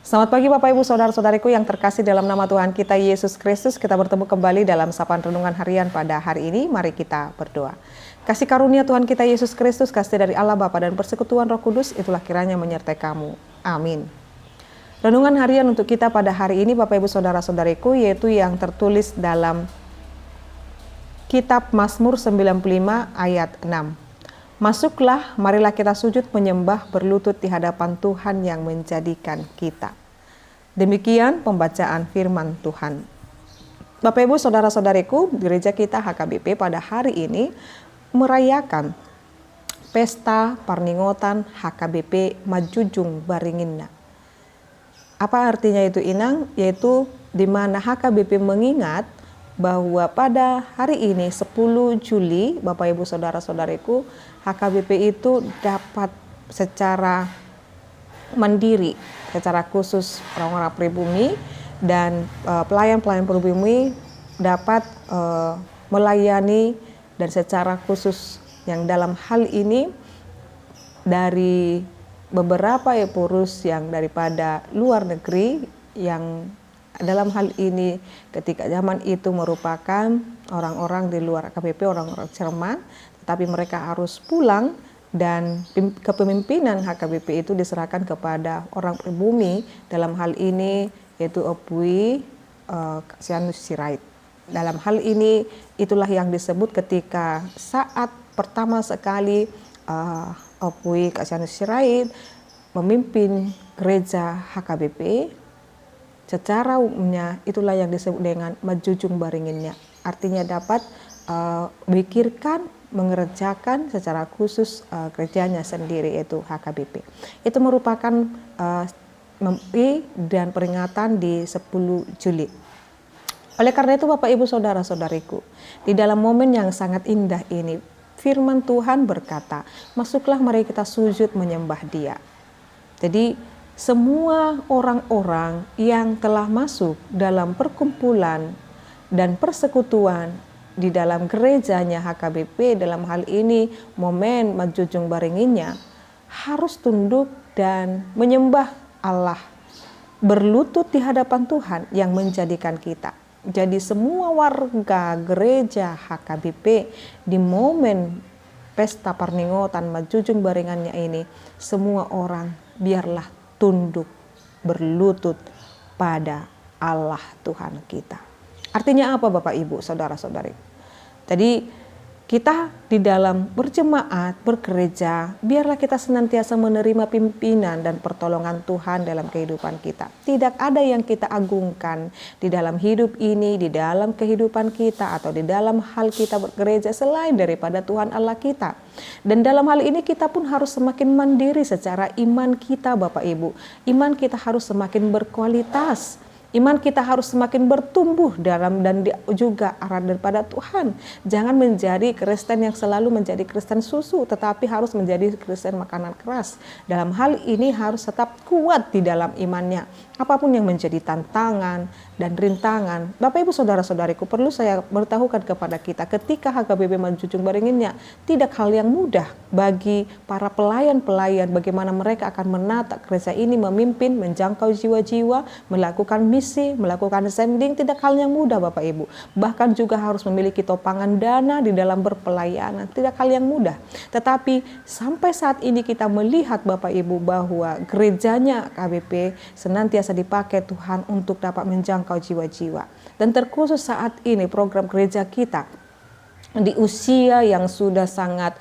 Selamat pagi Bapak Ibu Saudara-saudariku yang terkasih dalam nama Tuhan kita Yesus Kristus. Kita bertemu kembali dalam Sapaan Renungan Harian pada hari ini. Mari kita berdoa. Kasih karunia Tuhan kita Yesus Kristus, kasih dari Allah Bapa dan persekutuan Roh Kudus, itulah kiranya menyertai kamu. Amin. Renungan harian untuk kita pada hari ini Bapak Ibu Saudara-saudariku, yaitu yang tertulis dalam Kitab Mazmur 95 ayat 6. Masuklah, marilah kita sujud menyembah berlutut di hadapan Tuhan yang menjadikan kita. Demikian pembacaan firman Tuhan. Bapak Ibu Saudara-saudariku, gereja kita HKBP pada hari ini merayakan Pesta Parningotan HKBP Majujung Baringinna. Apa artinya itu Inang? Yaitu di mana HKBP mengingat bahwa pada hari ini 10 Juli Bapak Ibu Saudara-saudariku, HKBP itu dapat secara mandiri, secara khusus orang-orang pribumi dan pelayan-pelayan pribumi dapat melayani dan secara khusus yang dalam hal ini dari beberapa purus yang daripada luar negeri yang dalam hal ini ketika zaman itu merupakan orang-orang di luar HKBP, orang-orang Jerman, tetapi mereka harus pulang dan kepemimpinan HKBP itu diserahkan kepada orang pribumi, dalam hal ini yaitu Opui Kasianus Sirait. Dalam hal ini itulah yang disebut ketika saat pertama sekali Opui Kasianus Sirait memimpin gereja HKBP. Secara umumnya itulah yang disebut dengan Majujung Baringinnya. Artinya dapat pikirkan, mengerjakan secara khusus gerejanya sendiri yaitu HKBP. Itu merupakan dan peringatan di 10 Juli. Oleh karena itu Bapak Ibu Saudara-saudariku, di dalam momen yang sangat indah ini, firman Tuhan berkata, masuklah mari kita sujud menyembah Dia. Jadi semua orang-orang yang telah masuk dalam perkumpulan dan persekutuan di dalam gerejanya HKBP, dalam hal ini momen Majujung Baringinnya, harus tunduk dan menyembah Allah, berlutut di hadapan Tuhan yang menjadikan kita. Jadi semua warga gereja HKBP di momen Pesta Parningotan Majujung Baringannya ini, semua orang biarlah tunduk, berlutut pada Allah Tuhan kita. Artinya apa Bapak Ibu, Saudara-saudari? Jadi kita di dalam berjemaat, bergereja, biarlah kita senantiasa menerima pimpinan dan pertolongan Tuhan dalam kehidupan kita. Tidak ada yang kita agungkan di dalam hidup ini, di dalam kehidupan kita, atau di dalam hal kita bergereja selain daripada Tuhan Allah kita. Dan dalam hal ini kita pun harus semakin mandiri secara iman kita Bapak Ibu. Iman kita harus semakin berkualitas. Iman kita harus semakin bertumbuh dalam dan juga arah daripada Tuhan. Jangan menjadi Kristen yang selalu menjadi Kristen susu, tetapi harus menjadi Kristen makanan keras. Dalam hal ini harus tetap kuat di dalam imannya. Apapun yang menjadi tantangan dan rintangan, Bapak Ibu Saudara-saudariku, perlu saya beritahukan kepada kita, ketika HKBP Majujung Baringinnya, tidak hal yang mudah bagi para pelayan-pelayan bagaimana mereka akan menata gereja ini, memimpin, menjangkau jiwa-jiwa, melakukan misi, melakukan sending, tidak hal yang mudah Bapak Ibu. Bahkan juga harus memiliki topangan dana di dalam berpelayanan, tidak hal yang mudah. Tetapi sampai saat ini kita melihat Bapak Ibu bahwa gerejanya HKBP senantiasa dipakai Tuhan untuk dapat menjangkau jiwa-jiwa. Dan terkhusus saat ini program gereja kita di usia yang sudah sangat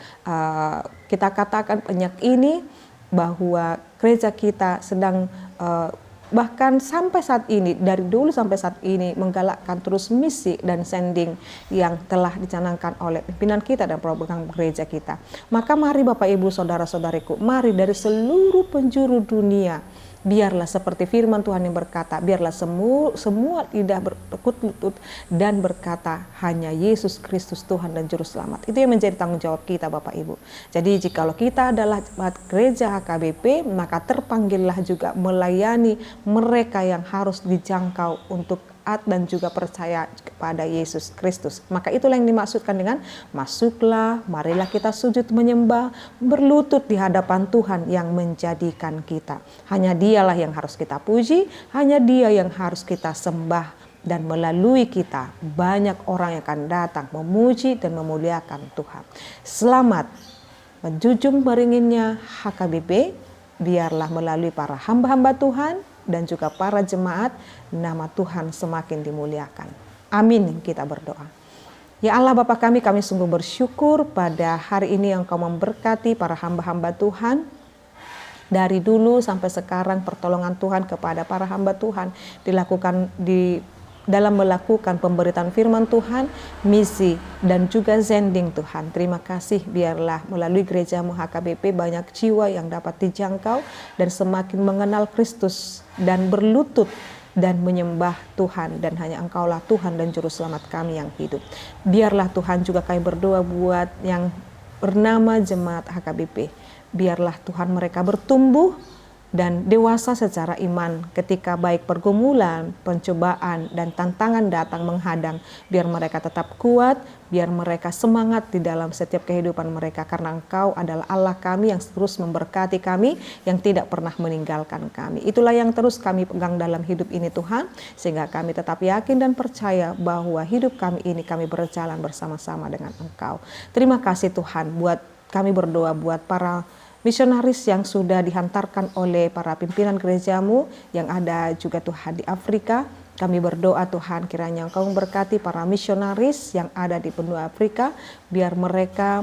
kita katakan banyak ini, bahwa gereja kita sedang bahkan sampai saat ini, dari dulu sampai saat ini menggalakkan terus misi dan sending yang telah dicanangkan oleh pimpinan kita dan program gereja kita. Maka mari Bapak Ibu Saudara-saudariku, mari dari seluruh penjuru dunia, biarlah seperti firman Tuhan yang berkata, biarlah semua lidah bertekuk lutut dan berkata, hanya Yesus Kristus Tuhan dan Juru Selamat. Itu yang menjadi tanggung jawab kita Bapak Ibu. Jadi jikalau kita adalah jemaat gereja HKBP, maka terpanggillah juga melayani mereka yang harus dijangkau untuk taat dan juga percaya kepada Yesus Kristus. Maka itulah yang dimaksudkan dengan masuklah, marilah kita sujud menyembah, berlutut di hadapan Tuhan yang menjadikan kita. Hanya Dialah yang harus kita puji, hanya Dia yang harus kita sembah. Dan melalui kita banyak orang yang akan datang memuji dan memuliakan Tuhan. Selamat menjunjung beringinnya HKBP, biarlah melalui para hamba-hamba Tuhan dan juga para jemaat, nama Tuhan semakin dimuliakan. Amin, kita berdoa. Ya Allah Bapa kami sungguh bersyukur pada hari ini yang Kau memberkati para hamba-hamba Tuhan. Dari dulu sampai sekarang pertolongan Tuhan kepada para hamba Tuhan dilakukan dalam melakukan pemberitaan firman Tuhan, misi, dan juga sending Tuhan. Terima kasih, biarlah melalui gerejamu HKBP banyak jiwa yang dapat dijangkau dan semakin mengenal Kristus dan berlutut dan menyembah Tuhan, dan hanya Engkaulah Tuhan dan Juru Selamat kami yang hidup. Biarlah Tuhan juga kami berdoa buat yang bernama jemaat HKBP. Biarlah Tuhan mereka bertumbuh dan dewasa secara iman ketika baik pergumulan, pencobaan, dan tantangan datang menghadang. Biar mereka tetap kuat, biar mereka semangat di dalam setiap kehidupan mereka. Karena Engkau adalah Allah kami yang terus memberkati kami, yang tidak pernah meninggalkan kami. Itulah yang terus kami pegang dalam hidup ini Tuhan, sehingga kami tetap yakin dan percaya bahwa hidup kami ini kami berjalan bersama-sama dengan Engkau. Terima kasih Tuhan, buat kami berdoa buat para misionaris yang sudah dihantarkan oleh para pimpinan gerejamu yang ada juga Tuhan di Afrika. Kami berdoa Tuhan kiranya Engkau memberkati para misionaris yang ada di benua Afrika, biar mereka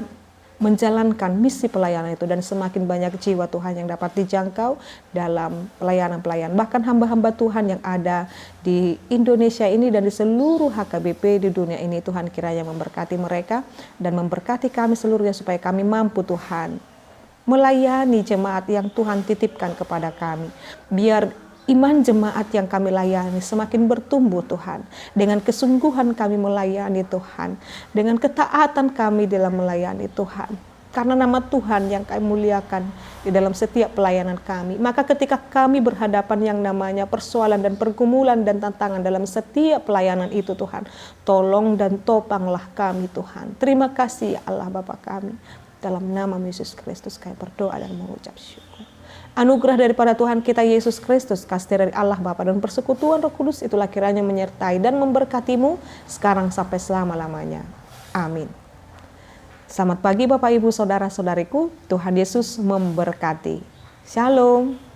menjalankan misi pelayanan itu dan semakin banyak jiwa Tuhan yang dapat dijangkau dalam pelayanan-pelayanan. Bahkan hamba-hamba Tuhan yang ada di Indonesia ini dan di seluruh HKBP di dunia ini, Tuhan kiranya memberkati mereka dan memberkati kami seluruhnya supaya kami mampu Tuhan melayani jemaat yang Tuhan titipkan kepada kami. Biar iman jemaat yang kami layani semakin bertumbuh Tuhan. Dengan kesungguhan kami melayani Tuhan. Dengan ketaatan kami dalam melayani Tuhan. Karena nama Tuhan yang kami muliakan di dalam setiap pelayanan kami. Maka ketika kami berhadapan yang namanya persoalan dan pergumulan dan tantangan dalam setiap pelayanan itu Tuhan, tolong dan topanglah kami Tuhan. Terima kasih ya Allah Bapa kami. Dalam nama Yesus Kristus kami berdoa dan mengucap syukur. Anugerah daripada Tuhan kita Yesus Kristus, kasih dari Allah Bapa dan persekutuan Roh Kudus itulah kiranya menyertai dan memberkatimu sekarang sampai selama-lamanya. Amin. Selamat pagi Bapak Ibu Saudara-saudariku, Tuhan Yesus memberkati. Shalom.